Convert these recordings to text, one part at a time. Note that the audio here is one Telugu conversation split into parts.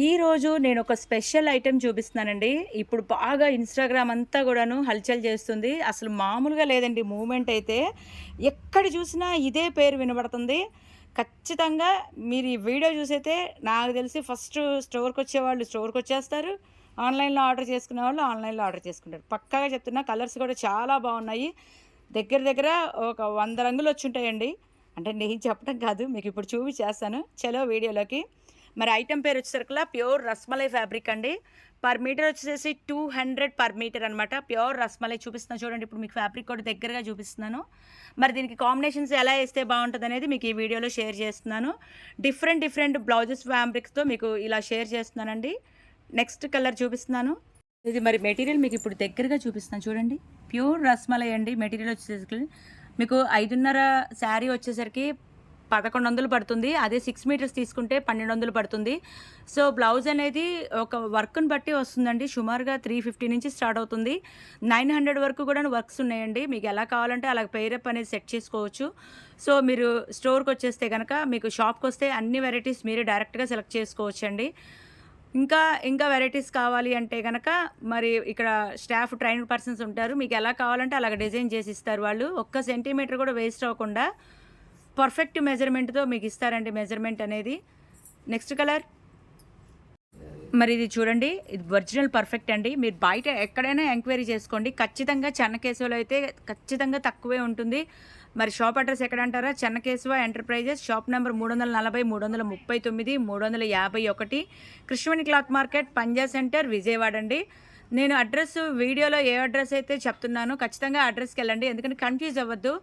ఈరోజు నేను ఒక స్పెషల్ ఐటెమ్ చూపిస్తున్నానండి. ఇప్పుడు బాగా ఇన్‌స్టాగ్రామ్ అంతా గూడాను హల్చల్ చేస్తుంది. అసలు మామూలుగా లేదండి మూవ్‌మెంట్ అయితే. ఎక్కడ చూసినా ఇదే పేరు వినబడుతుంది. ఖచ్చితంగా మీరు ఈ వీడియో చూసైతే నాకు తెలిసి ఫస్ట్ స్టోర్‌కొచ్చేవాళ్ళు స్టోర్‌కొచ్చేస్తారు. ఆన్‌లైన్‌లో ఆర్డర్ చేసుకునేవాళ్ళు ఆన్‌లైన్‌లో ఆర్డర్ చేసుకుంటారు. పక్కాగా చెప్తున్నా కలర్స్ కూడా చాలా బాగున్నాయి. దగ్గర దగ్గర ఒక 100 రంగులొచ్చుంటాయండి. అంటే నేను చెప్పడం కాదు. మీకిప్పుడు చూపించేస్తాను. చలో వీడియోలోకి. మరి ఐటెమ్ పేరు వచ్చేసరికల్లా ప్యూర్ రస్మలై ఫ్యాబ్రిక్ అండి. పర్ మీటర్ వచ్చేసి 200 పర్ మీటర్ అనమాట. ప్యూర్ రస్మలై చూపిస్తున్నా చూడండి. ఇప్పుడు మీకు ఫ్యాబ్రిక్ కూడా దగ్గరగా చూపిస్తున్నాను. మరి దీనికి కాంబినేషన్స్ ఎలా ఏస్తే బాగుంటుందనేది మీకు ఈ వీడియోలో షేర్ చేస్తున్నాను. డిఫరెంట్ డిఫరెంట్ బ్లౌజెస్ ఫ్యాబ్రిక్స్‌తో మీకు ఇలా షేర్ చేస్తున్నానండి. నెక్స్ట్ కలర్ చూపిస్తున్నాను. ఇది మరి మెటీరియల్ మీకు ఇప్పుడు దగ్గరగా చూపిస్తున్నాను చూడండి. ప్యూర్ రస్మలై అండి. మెటీరియల్ వచ్చేసరికి మీకు 5:30 శారీ వచ్చేసరికి 1100 పడుతుంది. అదే 6 మీటర్స్ తీసుకుంటే 1200 పడుతుంది. సో, బ్లౌజ్ అనేది ఒక వర్క్‌ని బట్టి వస్తుందండి. సుమారుగా 350 నుంచి స్టార్ట్ అవుతుంది. 900 వరకు కూడాను వర్క్స్ ఉన్నాయండి. మీకు ఎలా కావాలంటే అలా పెయిరప్ అనేది సెట్ చేసుకోవచ్చు. సో, మీరు స్టోర్‌కొచ్చేస్తే గనక మీకు షాప్‌కొస్తే అన్ని వెరైటీస్ మీరే డైరెక్ట్‌గా సెలెక్ట్ చేసుకోవచ్చండి. ఇంకా, ఇంకా వెరైటీస్ కావాలి అంటే గనక మరి ఇక్కడ స్టాఫ్ ట్రైన్డ్ పర్సన్స్ ఉంటారు. మీకు ఎలా కావాలంటే అలాగ డిజైన్ చేసి ఇస్తారు వాళ్ళు. ఒక్క సెంటీమీటర్ కూడా వేస్ట్ అవ్వకుండా పర్ఫెక్ట్ మెజర్‌మెంట్‌తో మీకు ఇస్తారండి మెజర్‌మెంట్ అనేది. Next colour. మరి ఇది చూడండి. ఇది ఒరిజినల్ పర్ఫెక్ట్ అండి. మీరు బయట ఎక్కడైనా ఎంక్వైరీ చేసుకోండి. ఖచ్చితంగా చెన్నకేశవలో అయితే ఖచ్చితంగా తక్కువే ఉంటుంది. మరి షాప్ అడ్రస్ ఎక్కడంటారా? Chennakesava enterprises shop number 340, 339, 351 Krishnaveni cloth market, Panja centre, Vijayawada అండి. నేను అడ్రస్ వీడియోలో ఏ అడ్రస్ అయితే చెప్తున్నానో ఖచ్చితంగా అడ్రస్‌కెళ్ళండి. ఎందుకంటే కన్‌ఫ్యూజ్ అవ్వద్దు.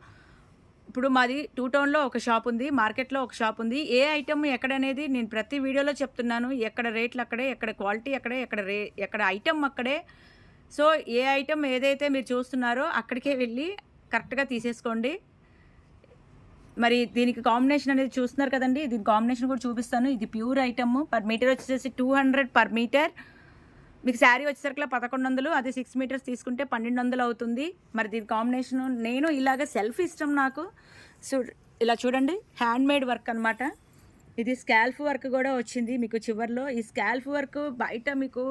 ఇప్పుడు మాది 2 టౌన్‌లో ఒక షాప్ ఉంది. మార్కెట్‌లో ఒక షాప్ ఉంది. ఏ ఐటెమ్ ఎక్కడనేది నేను ప్రతి వీడియోలో చెప్తున్నాను. ఎక్కడ రేట్లు అక్కడే, ఎక్కడ క్వాలిటీ అక్కడే, ఎక్కడ ఐటెమ్ అక్కడే. సో, ఏ ఐటెమ్ ఏదైతే మీరు చూస్తున్నారో అక్కడికే వెళ్ళి కరెక్ట్‌గా తీసేసుకోండి. మరి దీనికి కాంబినేషన్ అనేది చూస్తున్నారు కదండీ! దీని కాంబినేషన్ కూడా చూపిస్తాను. ఇది ప్యూర్ ఐటెమ్. పర్ మీటర్ వచ్చేసి 200 పర్ మీటర్. మీకు శారీ వచ్చేసరికల్లా 1100, అదే 6 మీటర్స్ తీసుకుంటే 1200 అవుతుంది. మరి దీని కాంబినేషను నేను ఇలాగ సెల్ఫ్ ఇష్టం నాకు. సో, ఇలా చూడండి హ్యాండ్‌మేడ్ వర్క్ అనమాట. ఇది స్కాల్ప్ వర్క్ గూడా వచ్చింది మీకు చివర్లో. ఈ స్కాల్ప్ వర్క్ బయట మీకు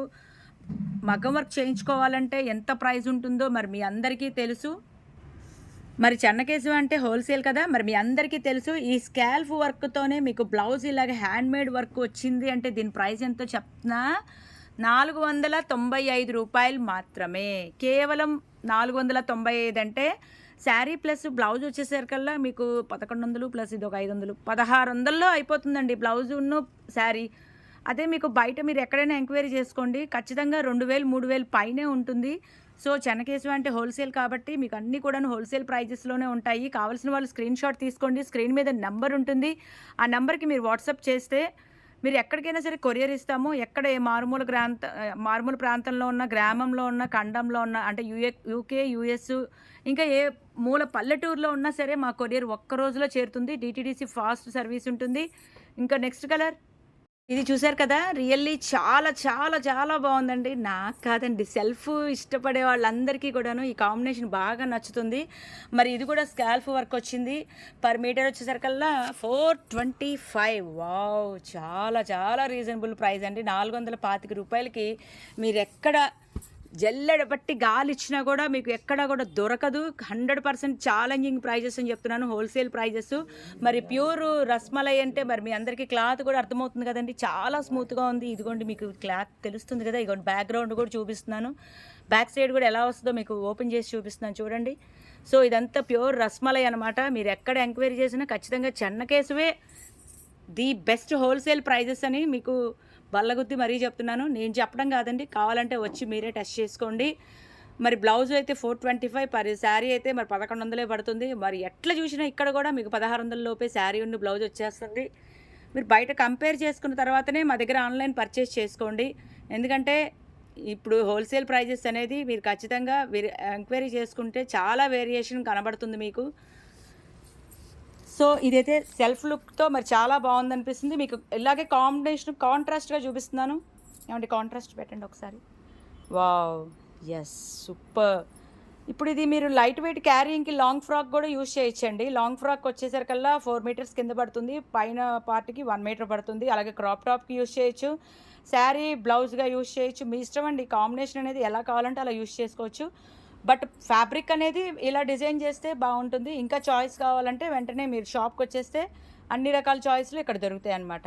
మగ్గం వర్క్ చేయించుకోవాలంటే ఎంత ప్రైస్ ఉంటుందో మరి మీ అందరికీ తెలుసు. మరి చెన్నకేశవ అంటే హోల్‌సేల్ కదా! మరి మీ అందరికీ తెలుసు. ఈ స్కాల్ప్ వర్క్‌తోనే మీకు బ్లౌజ్ ఇలాగ హ్యాండ్‌మేడ్ వర్క్ వచ్చింది అంటే దీని ప్రైస్ ఎంతో చెప్పనా? రూ. 495 మాత్రమే. కేవలం 495 అంటే శారీ ప్లస్ బ్లౌజ్ వచ్చేసరికల్లా మీకు 1100 ప్లస్ ఇదొక 500 1600లో అయిపోతుందండి బ్లౌజును శారీ. అదే మీకు బయట మీరు ఎక్కడైనా ఎంక్వైరీ చేసుకోండి. ఖచ్చితంగా 2000, 3000 పైనే ఉంటుంది. సో, చెన్నకేశవ అంటే హోల్‌సేల్ కాబట్టి మీకు అన్నీ కూడాను హోల్‌సేల్ ప్రైజెస్‌లోనే ఉంటాయి. కావాల్సిన వాళ్ళు స్క్రీన్ షాట్ తీసుకోండి. స్క్రీన్ మీద నంబర్ ఉంటుంది. ఆ నంబర్‌కి మీరు వాట్సాప్ చేస్తే మీరు ఎక్కడికైనా సరే కొరియర్ ఇస్తాము. ఎక్కడ ఏ మారుమూల ప్రాంతంలో ఉన్న, గ్రామంలో ఉన్న, ఖండంలో ఉన్న అంటే యూకే, యూఎస్ ఇంకా ఏ మూల పల్లెటూరులో ఉన్నా సరే మా కొరియర్ ఒక్క రోజులో చేరుతుంది. డీటీడీసీ ఫాస్ట్ సర్వీస్ ఉంటుంది. ఇంకా నెక్స్ట్ కలర్. ఇది చూసారు కదా! రియల్లీ చాలా చాలా చాలా బావుందండి. నాకు కాదండి సెల్ఫ్ ఇష్టపడే వాళ్ళందరికీ కూడాను ఈ కాంబినేషన్ బాగా నచ్చుతుంది. మరి ఇది కూడా స్కాల్ప్ వర్క్ వచ్చింది. పర్ మీటర్ వచ్చేసరికల్లా 425 వావ్! చాలా చాలా రీజనబుల్ ప్రైస్ అండి. రూ. 425కి మీరెక్కడ జల్లెడ పట్టి గాలిచ్చినా కూడా మీకు ఎక్కడా కూడా దొరకదు. 100% ఛాలెంజింగ్ ప్రైజెస్ అని చెప్తున్నాను. Wholesale prizes. మరి ప్యూర్ రస్మలై అంటే మరి మీ అందరికీ క్లాత్ కూడా అర్థమవుతుంది కదండీ! చాలా స్మూత్‌గా ఉంది. ఇదిగోండి మీకు క్లాత్ తెలుస్తుంది కదా! ఇదిగోండి బ్యాక్‌గ్రౌండ్ కూడా చూపిస్తున్నాను. బ్యాక్ సైడ్ కూడా ఎలా వస్తుందో మీకు ఓపెన్ చేసి చూపిస్తున్నాను చూడండి. సో, ఇదంతా ప్యూర్ రస్మలై అనమాట. మీరు ఎక్కడ ఎంక్వైరీ చేసినా ఖచ్చితంగా చెన్నకేశవే ది బెస్ట్ హోల్‌సేల్ ప్రైజెస్ అని మీకు బల్లగుద్ది మరీ చెప్తున్నాను. నేను చెప్పడం కాదండి. కావాలంటే వచ్చి మీరే టెస్ట్ చేసుకోండి. మరి బ్లౌజ్ అయితే 425 పర్ శారీ అయితే మరి 1100 పడుతుంది. మరి ఎట్లా చూసినా ఇక్కడ కూడా మీకు 1600 లోపే శారీ ఉన్న బ్లౌజ్ వచ్చేస్తుంది. మీరు బయట కంపేర్ చేసుకున్న తర్వాతనే మా దగ్గర ఆన్‌లైన్ పర్చేస్ చేసుకోండి. ఎందుకంటే ఇప్పుడు హోల్‌సేల్ ప్రైజెస్ అనేది మీరు ఖచ్చితంగా ఎంక్వైరీ చేసుకుంటే చాలా వేరియేషన్ కనబడుతుంది మీకు. సో, ఇదైతే సెల్ఫ్ లుక్‌తో మరి చాలా బావుందనిపిస్తుంది. మీకు ఇలాగే కాంబినేషన్ కాంట్రాస్ట్‌గా చూపిస్తున్నాను. ఏవండీ కాంట్రాస్ట్ పెట్టండి ఒకసారి. వావ్! యెస్. సూపర్! ఇప్పుడు ఇది మీరు లైట్ వెయిట్ క్యారీయింగ్‌కి లాంగ్ ఫ్రాక్ గూడా యూజ్ చేయొచ్చండి. లాంగ్ ఫ్రాక్ వచ్చేసరికల్లా 4 మీటర్స్ కింద పడుతుంది. పైన పార్ట్‌కి 1 మీటర్ పడుతుంది. అలాగే క్రాప్ టాప్‌కి యూజ్ చేయొచ్చు. శారీ బ్లౌజ్గా యూజ్ చేయొచ్చు, మీ ఇష్టం అండి. కాంబినేషన్ అనేది ఎలా కావాలంటే అలా యూజ్ చేసుకోవచ్చు. బట్ ఫ్యాబ్రిక్ అనేది ఇలా డిజైన్ చేస్తే బాగుంటుంది. ఇంకా చాయిస్ కావాలంటే వెంటనే మీరు షాప్కి వచ్చేస్తే అన్ని రకాల చాయిస్లు ఇక్కడ దొరుకుతాయి అన్నమాట.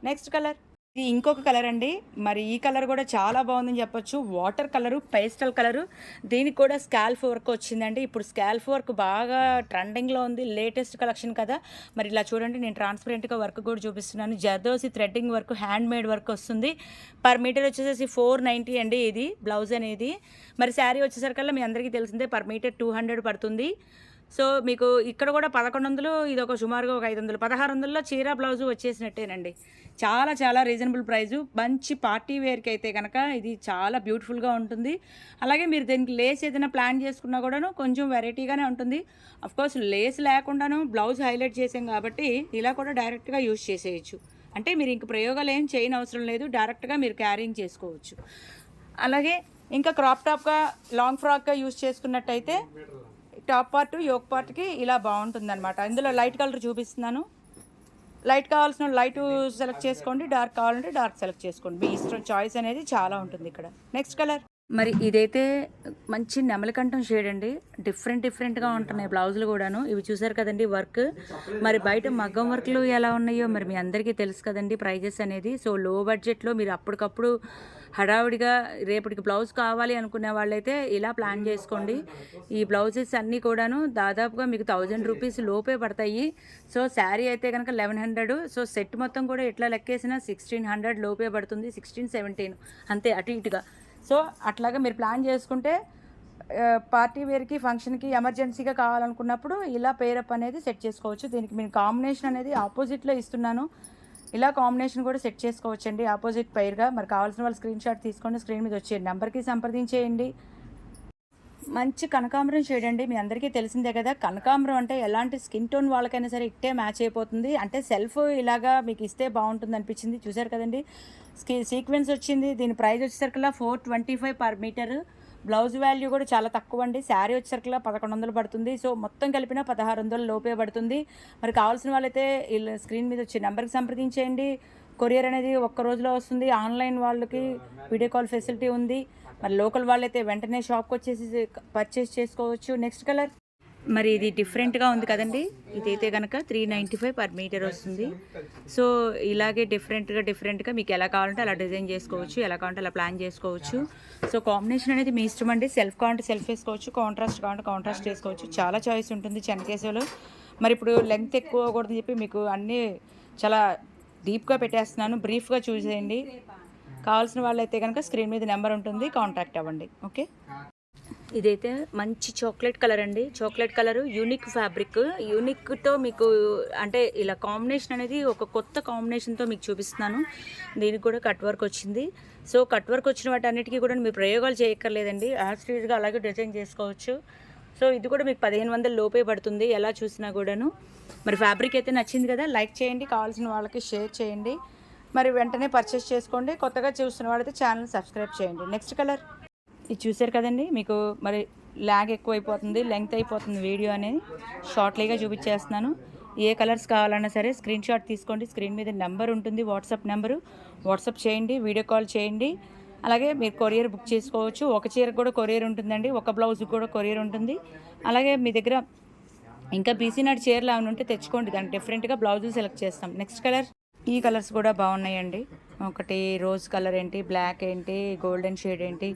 నెక్స్ట్ కలర్, ఇది ఇంకొక కలర్ అండి. మరి ఈ కలర్ కూడా చాలా బాగుందని చెప్పొచ్చు. వాటర్ కలరు, పేస్టల్ కలరు, దీనికి కూడా స్కాల్ఫ్ వర్క్ వచ్చిందండి. ఇప్పుడు స్కాల్ఫ్ వర్క్ బాగా ట్రెండింగ్లో ఉంది, లేటెస్ట్ కలెక్షన్ కదా. మరి ఇలా చూడండి, నేను ట్రాన్స్పరెంట్గా వర్క్ కూడా చూపిస్తున్నాను. Zardozi threading work, hand made work వస్తుంది. పర్ మీటర్ వచ్చేసి 490 అండి ఇది బ్లౌజ్ అనేది. మరి శారీ వచ్చేసరికల్లా మీ అందరికీ తెలిసిందే, పర్ మీటర్ 200 పడుతుంది. సో మీకు ఇక్కడ కూడా 1100, ఇది ఒక సుమారుగా ఒక 500, 1600లో చీర బ్లౌజు వచ్చేసినట్టేనండి. చాలా చాలా రీజనబుల్ ప్రైజు. మంచి పార్టీ వేర్కి అయితే కనుక ఇది చాలా బ్యూటిఫుల్గా ఉంటుంది. అలాగే మీరు దీనికి లేస్ ఏదైనా ప్లాన్ చేసుకున్నా కూడాను కొంచెం వెరైటీగానే ఉంటుంది. అఫ్కోర్స్ లేస్ లేకుండాను బ్లౌజ్ హైలైట్ చేసాం కాబట్టి ఇలా కూడా డైరెక్ట్గా యూజ్ చేసేయచ్చు. అంటే మీరు ఇంక ప్రయోగాలు ఏం చేయని అవసరం లేదు, డైరెక్ట్గా మీరు క్యారింగ్ చేసుకోవచ్చు. అలాగే ఇంకా క్రాప్ టాప్గా, లాంగ్ ఫ్రాక్గా యూజ్ చేసుకున్నట్టయితే టాప్ పార్ట్, యోక్ పార్ట్కి ఇలా బాగుంటుందన్నమాట. ఇందులో లైట్ కలర్ చూపిస్తున్నాను. లైట్ కావాల్సిన లైట్ సెలెక్ట్ చేసుకోండి, డార్క్ కావాలంటే డార్క్ సెలెక్ట్ చేసుకోండి. మీ ఇష్టం, చాయిస్ అనేది చాలా ఉంటుంది ఇక్కడ. నెక్స్ట్ కలర్, మరి ఇదైతే మంచి నెమలికంఠం షేడ్ అండి. డిఫరెంట్గా ఉంటున్నాయి బ్లౌజులు కూడాను. ఇవి చూసారు కదండి వర్క్. మరి బయట మగ్గం వర్క్లు ఎలా ఉన్నాయో మరి మీ అందరికీ తెలుసు కదండి ప్రైజెస్ అనేది. సో లో బడ్జెట్లో మీరు అప్పటికప్పుడు హడావిడిగా రేపటికి బ్లౌజ్ కావాలి అనుకునే వాళ్ళైతే ఇలా ప్లాన్ చేసుకోండి. ఈ బ్లౌజెస్ అన్నీ కూడాను దాదాపుగా మీకు 1000 రూపీస్ లోపే పడతాయి. సో శారీ అయితే కనుక 1100. సో సెట్ మొత్తం కూడా ఎట్లా లెక్కేసినా 1600 లోపే పడుతుంది, 16, 17 అంతే అటు ఇటుగా. సో అట్లాగా మీరు ప్లాన్ చేసుకుంటే పార్టీ వేర్కి, ఫంక్షన్కి ఎమర్జెన్సీగా కావాలనుకున్నప్పుడు ఇలా పేరప్ అనేది సెట్ చేసుకోవచ్చు. దీనికి నేను కాంబినేషన్ అనేది ఆపోజిట్లో ఇస్తున్నాను. ఇలా కాంబినేషన్ కూడా సెట్ చేసుకోవచ్చండి ఆపోజిట్ పైర్గా. మరి కావాల్సిన వాళ్ళు స్క్రీన్ షాట్ తీసుకోండి, స్క్రీన్ మీద వచ్చే నెంబర్కి సంప్రదించేయండి. మంచి కనకాంబరం షేడ్ అండి. మీ అందరికీ తెలిసిందే కదా, కనకాంబరం అంటే ఎలాంటి స్కిన్ టోన్ వాళ్ళకైనా సరే ఇట్టే మ్యాచ్ అయిపోతుంది. అంటే సెల్ఫ్ ఇలాగా మీకు ఇస్తే బాగుంటుంది అనిపించింది. చూసారు కదండి, సీక్వెన్స్ వచ్చింది. దీని ప్రైస్ వచ్చేసరికల్లా 425 పర్ మీటర్. బ్లౌజ్ వాల్యూ కూడా చాలా తక్కువ అండి. శారీ వచ్చేసరికల్లా 1100 పడుతుంది. సో మొత్తం కలిపిన 1600 లోపే పడుతుంది. మరి కావాల్సిన వాళ్ళైతే ఇలా స్క్రీన్ మీద వచ్చే నెంబర్కి సంప్రదించేయండి. కొరియర్ అనేది ఒక్క రోజులో వస్తుంది. ఆన్లైన్ వాళ్ళకి వీడియో కాల్ ఫెసిలిటీ ఉంది. మరి లోకల్ వాళ్ళైతే వెంటనే షాప్కి వచ్చేసి పర్చేస్ చేసుకోవచ్చు. నెక్స్ట్ కలర్, మరి ఇది డిఫరెంట్గా ఉంది కదండి. ఇదైతే కనుక 395 పర్ మీటర్ వస్తుంది. సో ఇలాగే డిఫరెంట్గా మీకు ఎలా కావాలంటే అలా డిజైన్ చేసుకోవచ్చు, ఎలా కావాలంటే అలా ప్లాన్ చేసుకోవచ్చు. సో కాంబినేషన్ అనేది మీ ఇష్టం అండి. సెల్ఫ్ కావాలంటే సెల్ఫ్ వేసుకోవచ్చు, కాంట్రాస్ట్ కావాలంటే కాంట్రాస్ట్ వేసుకోవచ్చు. చాలా చాయిస్ ఉంటుంది చెన్నకేశవలో. మరి ఇప్పుడు లెంగ్త్ ఎక్కువ అవ్వకూడదని చెప్పి మీకు అన్నీ చాలా డీప్గా పెట్టేస్తున్నాను. బ్రీఫ్గా చూసేయండి. కావాల్సిన వాళ్ళైతే కనుక స్క్రీన్ మీద నెంబర్ ఉంటుంది, కాంటాక్ట్ అవ్వండి. ఓకే, ఇదైతే మంచి చాక్లెట్ కలర్ అండి. Chocolate colour, unique fabric. యూనిక్తో మీకు అంటే ఇలా కాంబినేషన్ అనేది ఒక కొత్త కాంబినేషన్తో మీకు చూపిస్తున్నాను. దీనికి కూడా కట్ వర్క్ వచ్చింది. సో కట్ వర్క్ వచ్చిన వాటి అన్నిటికీ కూడా మీరు ప్రయోగాలు చేయక్కర్లేదండి, యాజ్టీజ్గా అలాగే డిజైన్ చేసుకోవచ్చు. సో ఇది కూడా మీకు 1500 లోపే పడుతుంది ఎలా చూసినా కూడాను. మరి ఫ్యాబ్రిక్ అయితే నచ్చింది కదా, లైక్ చేయండి, కావాల్సిన వాళ్ళకి షేర్ చేయండి. మరి వెంటనే పర్చేస్ చేసుకోండి. కొత్తగా చూస్తున్న వాళ్ళైతే ఛానల్ సబ్స్క్రైబ్ చేయండి. నెక్స్ట్ కలర్, ఇది చూసారు కదండి. మీకు మరి ల్యాగ్ ఎక్కువైపోతుంది, లెంగ్త్ అయిపోతుంది వీడియో అనేది. షార్ట్లీగా చూపించేస్తున్నాను. ఏ కలర్స్ కావాలన్నా సరే స్క్రీన్ షాట్ తీసుకోండి. స్క్రీన్ మీద నెంబర్ ఉంటుంది, వాట్సాప్ నెంబరు. వాట్సాప్ చేయండి, వీడియో కాల్ చేయండి. అలాగే మీరు కొరియర్ బుక్ చేసుకోవచ్చు. ఒక చీరకు కూడా కొరియర్ ఉంటుందండి, ఒక బ్లౌజ్కి కూడా కొరియర్ ఉంటుంది. అలాగే మీ దగ్గర ఇంకా బీసీ నాటి చీరలు ఏమైనా ఉంటే తెచ్చుకోండి, దానికి డిఫరెంట్గా బ్లౌజులు సెలెక్ట్ చేస్తాం. నెక్స్ట్ కలర్, ఈ కలర్స్ కూడా బాగున్నాయండి. ఒకటి రోజ్ కలర్ ఏంటి, బ్లాక్ ఏంటి, గోల్డెన్ షేడ్ ఏంటి,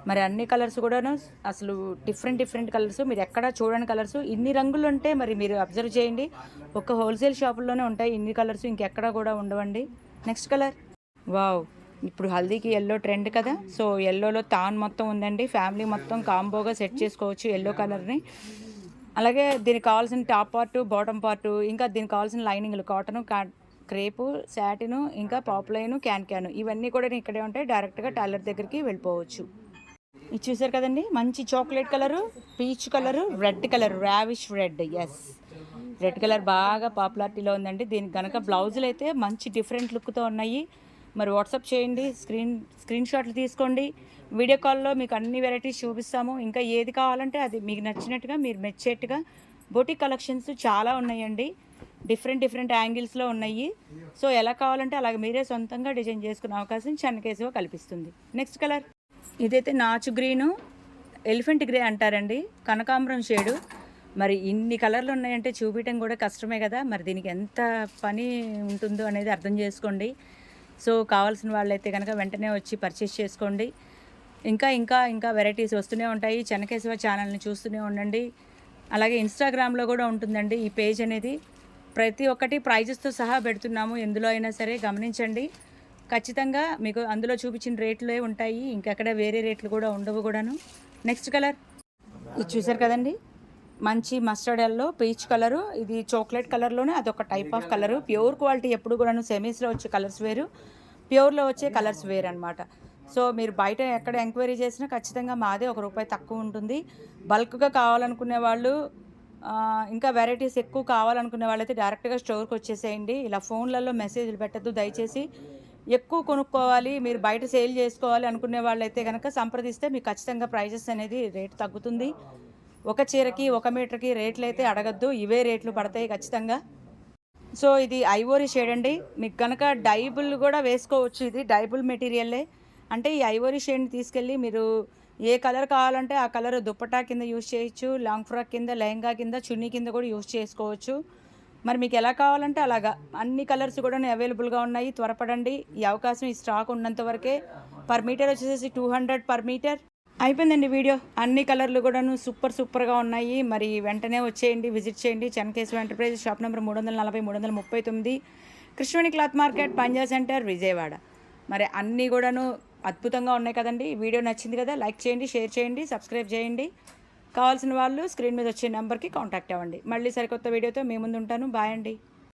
మరి అన్ని కలర్స్ కూడాను అసలు డిఫరెంట్ కలర్స్. మీరు ఎక్కడ చూడని కలర్స్. ఇన్ని రంగులు ఉంటే మరి మీరు అబ్జర్వ్ చేయండి, ఒక హోల్సేల్ షాపుల్లోనే ఉంటాయి ఇన్ని కలర్స్, ఇంకెక్కడ కూడా ఉండవండి. నెక్స్ట్ కలర్, వావ్, ఇప్పుడు హల్దీకి ఎల్లో ట్రెండ్ కదా. సో ఎల్లోలో తాన్ మొత్తం ఉందండి. ఫ్యామిలీ మొత్తం కాంబోగా సెట్ చేసుకోవచ్చు ఎల్లో కలర్ని. అలాగే దీనికి కావాల్సిన టాప్ పార్ట్, బాటమ్ పార్ట్, ఇంకా దీనికి కావాల్సిన లైనింగ్లు కాటను, క్రేపు, శాటిను, ఇంకా పాప్లైను, క్యాన్ ఇవన్నీ కూడా ఇక్కడే ఉంటాయి. డైరెక్ట్గా టైలర్ దగ్గరికి వెళ్ళిపోవచ్చు. ఇది చూసారు కదండి, మంచి chocolate colour, peach colour, red colour, ravish red. Yes, red colour బాగా పాపులారిటీలో ఉందండి. దీనికి కనుక బ్లౌజులు అయితే మంచి డిఫరెంట్ లుక్తో ఉన్నాయి. మరి వాట్సాప్ చేయండి, స్క్రీన్ షాట్లు తీసుకోండి. వీడియో కాల్లో మీకు అన్ని వెరైటీస్ చూపిస్తాము. ఇంకా ఏది కావాలంటే అది మీకు నచ్చినట్టుగా, మీరు మెచ్చేట్టుగా బొటిక్ కలెక్షన్స్ చాలా ఉన్నాయండి. డిఫరెంట్ డిఫరెంట్ యాంగిల్స్లో ఉన్నాయి. సో ఎలా కావాలంటే అలాగ మీరే సొంతంగా డిజైన్ చేసుకునే అవకాశం చెన్నకేశవ కల్పిస్తుంది. నెక్స్ట్ కలర్ ఇదైతే నాచు గ్రీను, ఎలిఫెంట్ గ్రే అంటారండి, కనకాంబరం షేడు. మరి ఇన్ని కలర్లు ఉన్నాయంటే చూపించడం కూడా కష్టమే కదా, మరి దీనికి ఎంత పని ఉంటుందో అనేది అర్థం చేసుకోండి. సో కావాల్సిన వాళ్ళైతే కనుక వెంటనే వచ్చి పర్చేస్ చేసుకోండి. ఇంకా ఇంకా ఇంకా వెరైటీస్ వస్తూనే ఉంటాయి. చెన్నకేశవ ఛానల్ని చూస్తూనే ఉండండి. అలాగే ఇన్స్టాగ్రామ్లో కూడా ఉంటుందండి ఈ పేజ్ అనేది. ప్రతి ఒక్కటి ప్రైజెస్తో సహా పెడుతున్నాము, ఎందులో అయినా సరే గమనించండి. ఖచ్చితంగా మీకు అందులో చూపించిన రేట్లే ఉంటాయి, ఇంకెక్కడ వేరే రేట్లు కూడా ఉండవు కూడాను. నెక్స్ట్ కలర్ ఇది చూసారు కదండి, మంచి మస్టర్డ్ ఎల్లో పీచ్ కలరు. ఇది చాక్లెట్ కలర్లోనే అదొక type of colour. Pure quality ఎప్పుడు కూడాను సెమీస్లో వచ్చే కలర్స్ వేరు, ప్యూర్లో వచ్చే కలర్స్ వేరు అనమాట. సో మీరు బయట ఎక్కడ ఎంక్వైరీ చేసినా ఖచ్చితంగా మాదే ₹1 తక్కువ ఉంటుంది. బల్క్గా కావాలనుకునే వాళ్ళు, ఇంకా వెరైటీస్ ఎక్కువ కావాలనుకునే వాళ్ళైతే డైరెక్ట్గా స్టోర్కి వచ్చేసేయండి. ఇలా ఫోన్లలో మెసేజ్లు పెట్టద్దు దయచేసి. ఎక్కువ కొనుక్కోవాలి, మీరు బయట సేల్ చేసుకోవాలి అనుకునే వాళ్ళైతే కనుక సంప్రదిస్తే మీకు ఖచ్చితంగా ప్రైజెస్ అనేది రేటు తగ్గుతుంది. ఒక చీరకి 1 మీటర్కి రేట్లు అయితే అడగద్దు, ఇవే రేట్లు పడతాయి ఖచ్చితంగా. సో ఇది ఐవోరీ షేడ్ అండి, మీకు కనుక డైబుల్ కూడా వేసుకోవచ్చు. ఇది డైబుల్ మెటీరియల్లే, అంటే ఈ ఐవోరీ షేడ్ని తీసుకెళ్ళి మీరు ఏ కలర్ కావాలంటే ఆ కలర్ దుప్పటా కింద యూస్ చేయొచ్చు, లాంగ్ ఫ్రాక్ కింద, లెహంగా కింద, చున్నీ కింద కూడా యూస్ చేసుకోవచ్చు. మరి మీకు ఎలా కావాలంటే అలాగా అన్ని కలర్స్ కూడా అవైలబుల్గా ఉన్నాయి. త్వరపడండి, ఈ అవకాశం ఈ స్టాక్ ఉన్నంత వరకే. పర్ మీటర్ వచ్చేసి 200 పర్ మీటర్. అయిపోయిందండి వీడియో. అన్ని కలర్లు కూడాను సూపర్గా ఉన్నాయి. మరి వెంటనే వచ్చేయండి, విజిట్ చేయండి. Chennakesava enterprise, shop number 340, 339, Krishnaveni cloth market, Panja centre, Vijayawada. మరి అన్నీ కూడాను అద్భుతంగా ఉన్నాయి కదండి. వీడియో నచ్చింది కదా, లైక్ చేయండి, షేర్ చేయండి, సబ్స్క్రైబ్ చేయండి. కావాల్సిన వాళ్ళు స్క్రీన్ మీద వచ్చే నెంబర్కి కాంటాక్ట్ అవ్వండి. మళ్ళీ సరికొత్త వీడియోతో మీ ముందు ఉంటాను. బాయ్ అండి.